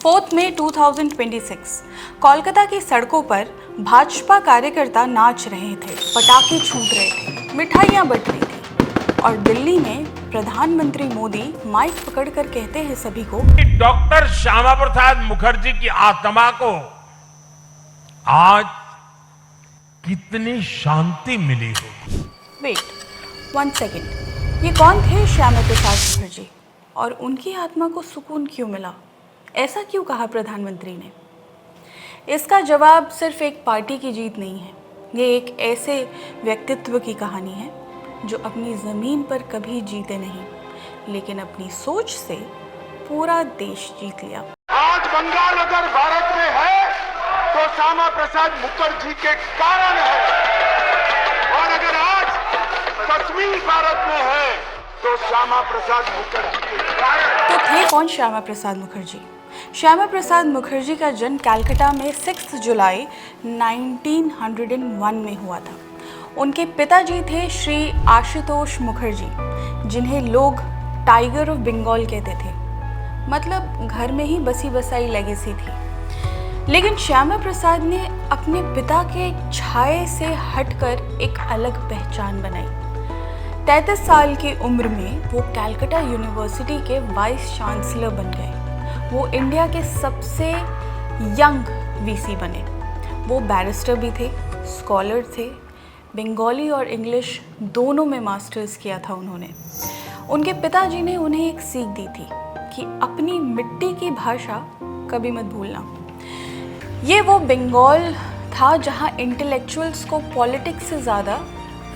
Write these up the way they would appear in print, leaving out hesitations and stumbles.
4 मई 2026 कोलकाता की सड़कों पर भाजपा कार्यकर्ता नाच रहे थे, पटाखे छूट रहे थे, मिठाइयां बंट रही थी और दिल्ली में प्रधानमंत्री मोदी माइक पकड़कर कहते हैं सभी को, डॉक्टर श्यामा प्रसाद मुखर्जी की आत्मा को आज कितनी शांति मिली हो। वेट 1 सेकेंड, ये कौन थे श्यामा प्रसाद मुखर्जी और उनकी आत्मा को सुकून क्यों मिला? ऐसा क्यों कहा प्रधानमंत्री ने? इसका जवाब सिर्फ एक पार्टी की जीत नहीं है, ये एक ऐसे व्यक्तित्व की कहानी है जो अपनी ज़मीन पर कभी जीते नहीं, लेकिन अपनी सोच से पूरा देश जीत लिया। आज बंगाल अगर भारत में है तो श्यामा प्रसाद मुखर्जी के कारण है, और अगर आज कश्मीर भारत में है तो श्यामा प्रसाद मुखर्जी के कारण। तो थे कौन श्यामा प्रसाद मुखर्जी? श्यामा प्रसाद मुखर्जी का जन्म कलकत्ता में 6 जुलाई 1901 में हुआ था। उनके पिताजी थे श्री आशुतोष मुखर्जी, जिन्हें लोग टाइगर ऑफ बंगाल कहते थे, मतलब घर में ही बसी बसाई लेगेसी थी। लेकिन श्यामा प्रसाद ने अपने पिता के छाये से हटकर एक अलग पहचान बनाई। 33 साल की उम्र में वो कलकत्ता यूनिवर्सिटी के वाइस चांसलर बन गए। वो इंडिया के सबसे यंग वीसी बने। वो बैरिस्टर भी थे, स्कॉलर थे, बंगाली और इंग्लिश दोनों में मास्टर्स किया था उन्होंने। उनके पिताजी ने उन्हें एक सीख दी थी कि अपनी मिट्टी की भाषा कभी मत भूलना। ये वो बंगाल था जहाँ इंटेलेक्चुअल्स को पॉलिटिक्स से ज़्यादा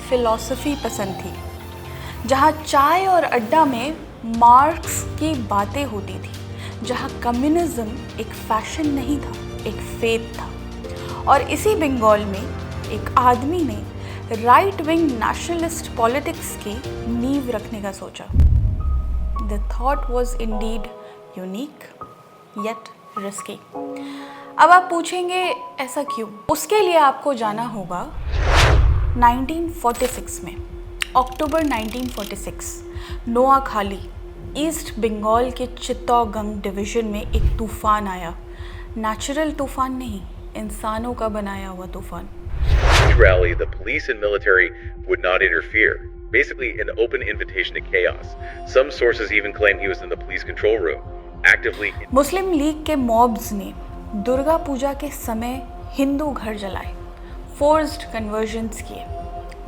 फिलॉसफी पसंद थी, जहाँ चाय और अड्डा में मार्क्स की बातें होती थी, जहाँ कम्युनिज्म एक फैशन नहीं था, एक फेथ था। और इसी बंगाल में एक आदमी ने राइट विंग नेशनलिस्ट पॉलिटिक्स की नींव रखने का सोचा। The thought was Indeed unique yet risky. अब आप पूछेंगे ऐसा क्यों? उसके लिए आपको जाना होगा 1946 में, अक्टूबर 1946, नोआखाली ईस्ट बंगाल के चित्तौगंग डिवीज़न में एक तूफ़ान आया। नेचुरल तूफ़ान नहीं, इंसानों का बनाया हुआ तूफ़ान। Rally, the police and military would not interfere. Basically, an open invitation to chaos. Some sources even claim he was in the police control room, actively. Muslim league के मॉब्स ने दुर्गा पूजा के समय हिंदू घर जलाए, फोर्स्ड कन्वर्जन्स किए,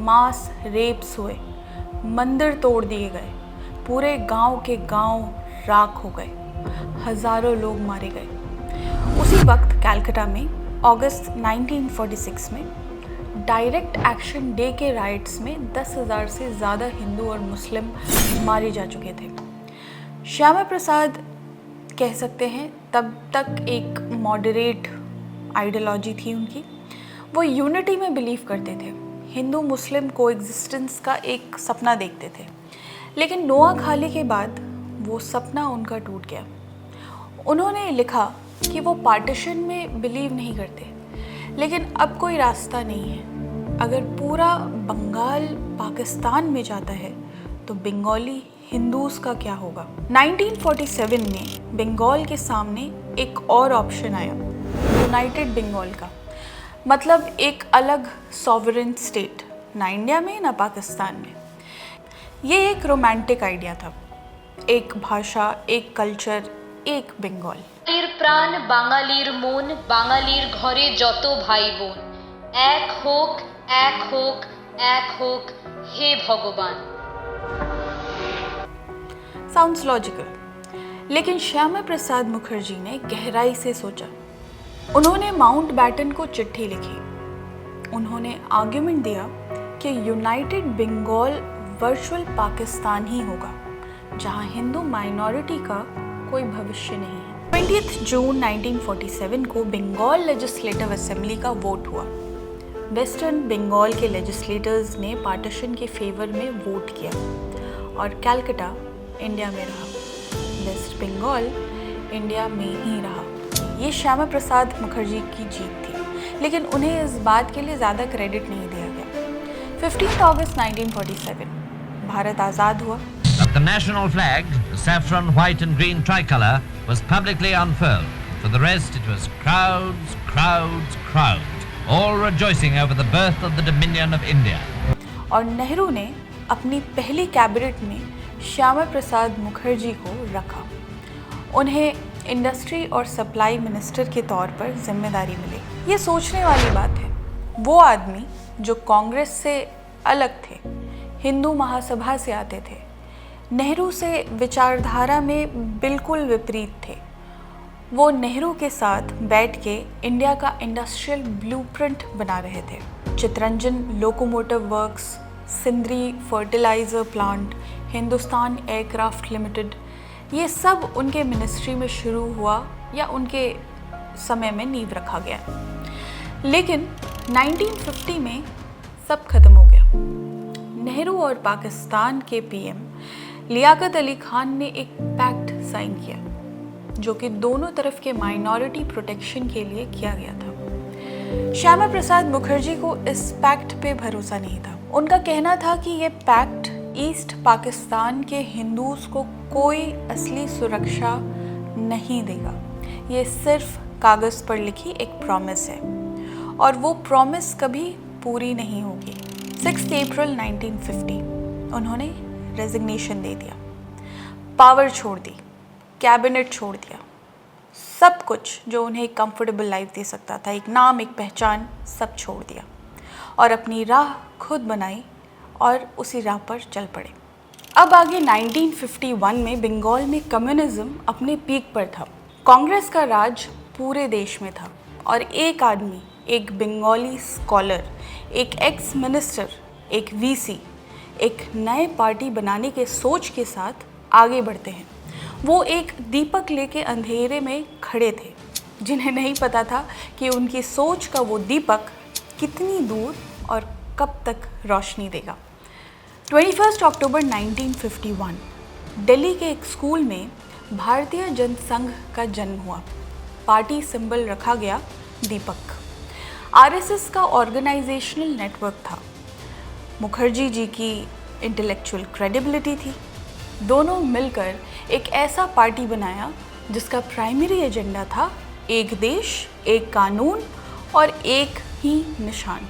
मास wraps हुए, मंदिर तोड़ दिए गए, पूरे गांव के गांव राख हो गए, हज़ारों लोग मारे गए। उसी वक्त कलकत्ता में अगस्त 1946 में डायरेक्ट एक्शन डे के राइट्स में 10,000 से ज़्यादा हिंदू और मुस्लिम मारे जा चुके थे। श्यामा प्रसाद कह सकते हैं तब तक एक मॉडरेट आइडियोलॉजी थी उनकी। वो यूनिटी में बिलीव करते थे, हिंदू मुस्लिम कोएग्जिस्टेंस का एक सपना देखते थे। लेकिन नोआखाली के बाद वो सपना उनका टूट गया। उन्होंने लिखा कि वो पार्टीशन में बिलीव नहीं करते, लेकिन अब कोई रास्ता नहीं है। अगर पूरा बंगाल पाकिस्तान में जाता है तो बंगाली हिंदूज़ का क्या होगा? 1947 में बंगाल के सामने एक और ऑप्शन आया, यूनाइटेड बंगाल का, मतलब एक अलग सॉवरेन स्टेट, ना इंडिया में ना पाकिस्तान में। ये एक रोमांटिक आइडिया था, एक भाषा, एक कल्चर, एक बंगाल। प्राण बांगालीर मन, बांगालीर घरे जतो भाई बोन, एक होक एक होक एक होक, हे भगवान। साउंड्स लॉजिकल, लेकिन श्यामा प्रसाद मुखर्जी ने गहराई से सोचा। उन्होंने माउंट बैटन को चिट्ठी लिखी। उन्होंने आर्ग्यूमेंट दिया कि यूनाइटेड बंगाल वर्चुअल पाकिस्तान ही होगा, जहां हिंदू माइनॉरिटी का कोई भविष्य नहीं है। 20 जून 1947 को बंगाल लेजिस्लेटिव असेंबली का वोट हुआ। वेस्टर्न बंगाल के लेजिस्लेटर्स ने पार्टीशन के फेवर में वोट किया और कलकत्ता इंडिया में रहा, वेस्ट बंगाल इंडिया में ही रहा। ये श्यामा प्रसाद मुखर्जी की जीत थी, लेकिन उन्हें इस बात के लिए ज़्यादा क्रेडिट नहीं दिया गया। 15 अगस्त 1947 भारत आज़ाद हुआ। The national flag, the saffron, white and green tricolour, was publicly unfurled. For the rest, it was crowds, crowds, crowds, all rejoicing over the birth of the Dominion of India. और नेहरू ने अपनी पहली cabinet में श्यामा प्रसाद मुखर्जी को रखा। उन्हें industry और supply minister के तौर पर जिम्मेदारी मिली। ये सोचने वाली बात है, वो आदमी जो कांग्रेस से अलग थे, हिंदू महासभा से आते थे, नेहरू से विचारधारा में बिल्कुल विपरीत थे, वो नेहरू के साथ बैठ के इंडिया का इंडस्ट्रियल ब्लूप्रिंट बना रहे थे। Chittaranjan Locomotive Works, Sindri Fertiliser Plant, Hindustan Aircraft Limited, ये सब उनके मिनिस्ट्री में शुरू हुआ या उनके समय में नींव रखा गया। लेकिन 1950 में सब खत्म हो गया। नेहरू और पाकिस्तान के पीएम लियाकत अली खान ने एक पैक्ट साइन किया जो कि दोनों तरफ के माइनॉरिटी प्रोटेक्शन के लिए किया गया था। श्यामा प्रसाद मुखर्जी को इस पैक्ट पे भरोसा नहीं था। उनका कहना था कि ये पैक्ट ईस्ट पाकिस्तान के हिंदूज को कोई असली सुरक्षा नहीं देगा, ये सिर्फ कागज़ पर लिखी एक प्रॉमिस है और वो प्रॉमिस कभी पूरी नहीं होगी। 6 अप्रैल 1950 उन्होंने रेजिग्नेशन दे दिया, पावर छोड़ दी, कैबिनेट छोड़ दिया, सब कुछ जो उन्हें कंफर्टेबल लाइफ दे सकता था, एक नाम, एक पहचान, सब छोड़ दिया और अपनी राह खुद बनाई और उसी राह पर चल पड़े। अब आगे 1951 में बंगाल में कम्युनिज्म अपने पीक पर था। कांग्रेस का राज पूरे देश में था और एक आदमी, एक बंगाली स्कॉलर, एक एक्स मिनिस्टर, एक वीसी, एक नए पार्टी बनाने के सोच के साथ आगे बढ़ते हैं। वो एक दीपक लेके अंधेरे में खड़े थे, जिन्हें नहीं पता था कि उनकी सोच का वो दीपक कितनी दूर और कब तक रोशनी देगा। 21 अक्टूबर 1951 दिल्ली के एक स्कूल में भारतीय जनसंघ का जन्म हुआ। पार्टी सिंबल रखा गया दीपक। आरएसएस का ऑर्गेनाइजेशनल नेटवर्क था। मुखर्जी जी की इंटेलेक्चुअल क्रेडिबिलिटी थी। दोनों मिलकर एक ऐसा पार्टी बनाया जिसका प्राइमरी एजेंडा था एक देश, एक कानून और एक ही निशान।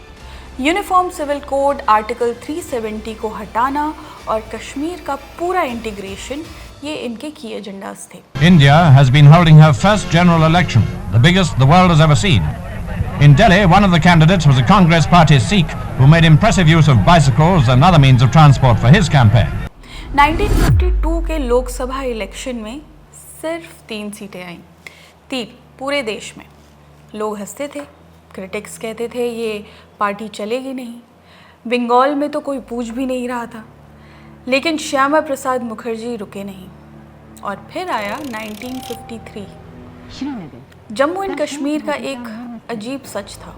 यूनिफॉर्म सिविल कोड आर्टिकल 370 को हटाना और कश्मीर का पूरा इंटीग्रेशन, ये इनके की एजेंडास थे। India has been holding her first general election, the biggest the world has ever seen. In Delhi, one of the candidates was a Congress Party Sikh who made impressive use of bicycles and other means of transport for his campaign. 1952 के Lok Sabha election में सिर्फ 3 सीटें आईं। 3 पूरे देश में। लोग हंसते थे, क्रिटिक्स कहते थे ये पार्टी चलेगी नहीं। बंगाल में तो कोई पूछ भी नहीं रहा था। लेकिन श्यामा प्रसाद मुखर्जी रुके नहीं और फिर आया 1953। जम्मू एंड कश्मीर का एक अजीब सच था।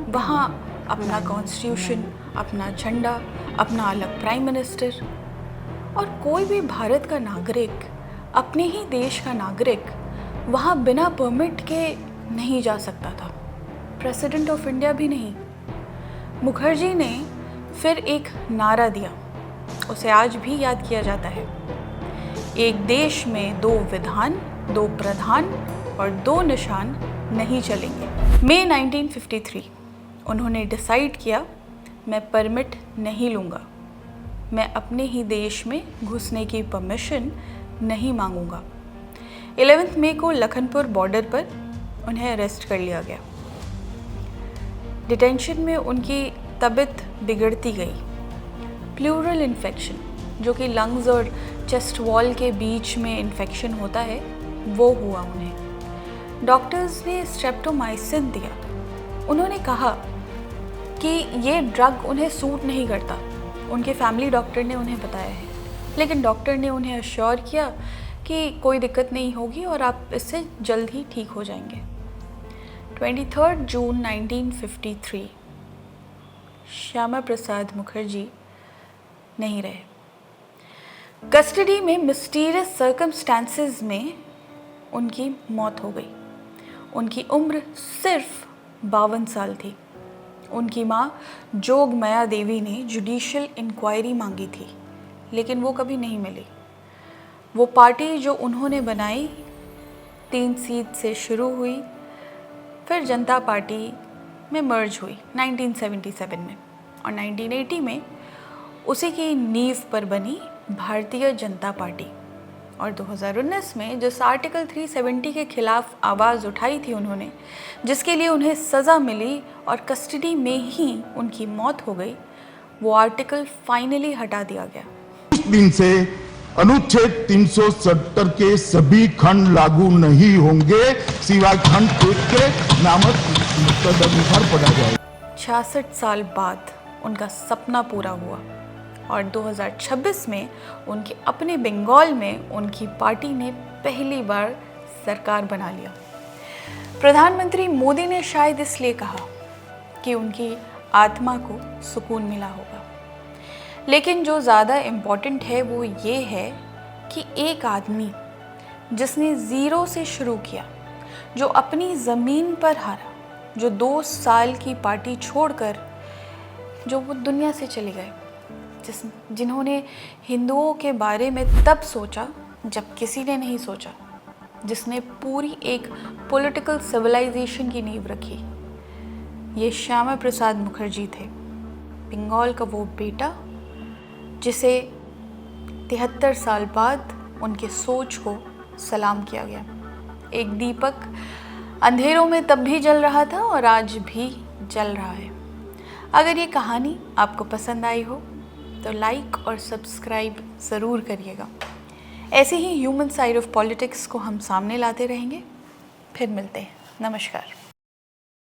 वहाँ अपना कॉन्स्टिट्यूशन, अपना झंडा, अपना अलग प्राइम मिनिस्टर और कोई भी भारत का नागरिक, अपने ही देश का नागरिक वहाँ बिना परमिट के नहीं जा सकता था। प्रेसिडेंट ऑफ इंडिया भी नहीं। मुखर्जी ने फिर एक नारा दिया, उसे आज भी याद किया जाता है। एक देश में 2 विधान, 2 प्रधान और 2 निशान नहीं चलेंगे। मई 1953 उन्होंने डिसाइड किया, मैं परमिट नहीं लूँगा, मैं अपने ही देश में घुसने की परमिशन नहीं मांगूंगा। 11 मई को लखनपुर बॉर्डर पर उन्हें अरेस्ट कर लिया गया। डिटेंशन में उनकी तबीयत बिगड़ती गई। प्लूरल इन्फेक्शन, जो कि लंग्स और चेस्ट वॉल के बीच में इन्फेक्शन होता है, वो हुआ उन्हें। डॉक्टर्स ने स्ट्रेप्टोमाइसिन दिया। उन्होंने कहा कि ये ड्रग उन्हें सूट नहीं करता। उनके फैमिली डॉक्टर ने उन्हें बताया है, लेकिन डॉक्टर ने उन्हें अश्योर किया कि कोई दिक्कत नहीं होगी और आप इससे जल्द ही ठीक हो जाएंगे। 23 जून 1953 श्यामा प्रसाद मुखर्जी नहीं रहे। कस्टडी में मिस्टीरियस सर्कमस्टांसेस में उनकी मौत हो गई। उनकी उम्र सिर्फ 52 साल थी। उनकी माँ जोगमाया देवी ने जुडिशियल इंक्वायरी मांगी थी, लेकिन वो कभी नहीं मिली। वो पार्टी जो उन्होंने बनाई 3 सीट से शुरू हुई, फिर जनता पार्टी में मर्ज हुई 1977 में, और 1980 में उसी की नींव पर बनी भारतीय जनता पार्टी। और 2019 में जिस आर्टिकल 370 के खिलाफ आवाज़ उठाई थी उन्होंने, जिसके लिए उन्हें सज़ा मिली और कस्टडी में ही उनकी मौत हो गई, वो आर्टिकल फाइनली हटा दिया गया। उस दिन से अनुच्छेद 370 के सभी खंड लागू नहीं होंगे, सिवाय खंड 1 के नामक तदनुसार पढ़ा जाए। 66 साल बाद उनका सपना पूरा हुआ और 2026 में उनके अपने बंगाल में उनकी पार्टी ने पहली बार सरकार बना लिया। प्रधानमंत्री मोदी ने शायद इसलिए कहा कि उनकी आत्मा को सुकून मिला होगा, लेकिन जो ज़्यादा इम्पॉर्टेंट है वो ये है कि एक आदमी जिसने ज़ीरो से शुरू किया, जो अपनी ज़मीन पर हारा, जो 2 साल की पार्टी छोड़कर जो वो दुनिया से चले गए, जिन्होंने हिंदुओं के बारे में तब सोचा जब किसी ने नहीं सोचा, जिसने पूरी एक पॉलिटिकल सिविलाइजेशन की नींव रखी, ये श्यामा प्रसाद मुखर्जी थे। बंगाल का वो बेटा जिसे 73 साल बाद उनके सोच को सलाम किया गया। एक दीपक अंधेरों में तब भी जल रहा था और आज भी जल रहा है। अगर ये कहानी आपको पसंद आई हो तो लाइक और सब्सक्राइब ज़रूर करिएगा। ऐसे ही ह्यूमन साइड ऑफ पॉलिटिक्स को हम सामने लाते रहेंगे। फिर मिलते हैं। नमस्कार।